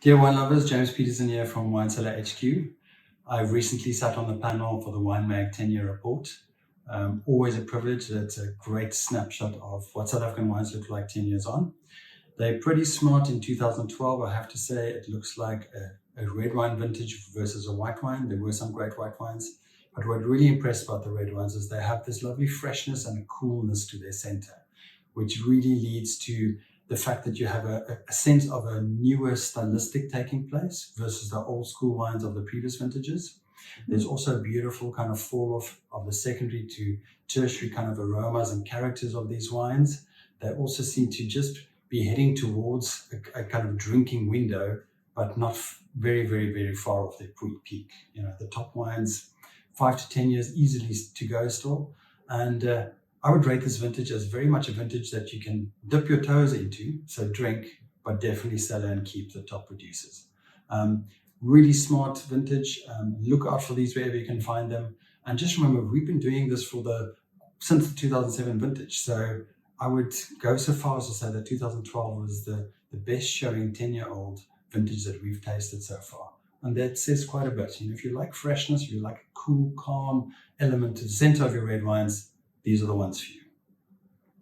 Dear wine lovers, James Pietersen here from Wine Cellar HQ. I've recently sat on the panel for the Wine Mag 10-year report. Always a privilege. It's a great snapshot of what South African wines look like 10 years on. They're pretty smart in 2012, I have to say. It looks like a red wine vintage versus a white wine. There were some great white wines. But what really impressed about the red wines is they have this lovely freshness and coolness to their center, which really leads to the fact that you have a sense of a newer stylistic taking place versus the old school wines of the previous vintages. There's also a beautiful kind of fall off of the secondary to tertiary kind of aromas and characters of these wines. They also seem to just be heading towards a kind of drinking window, but not very, very, very far off their peak. You know, the top wines, 5 to 10 years easily to go still. And I would rate this vintage as very much a vintage that you can dip your toes into, so drink, but definitely cellar and keep the top producers. Really smart vintage. Look out for these wherever you can find them. And just remember, we've been doing this since the 2007 vintage. So I would go so far as to say that 2012 was the best showing 10-year-old vintage that we've tasted so far. And that says quite a bit. You know, if you like freshness, if you like a cool, calm element to the center of your red wines, these are the ones for you.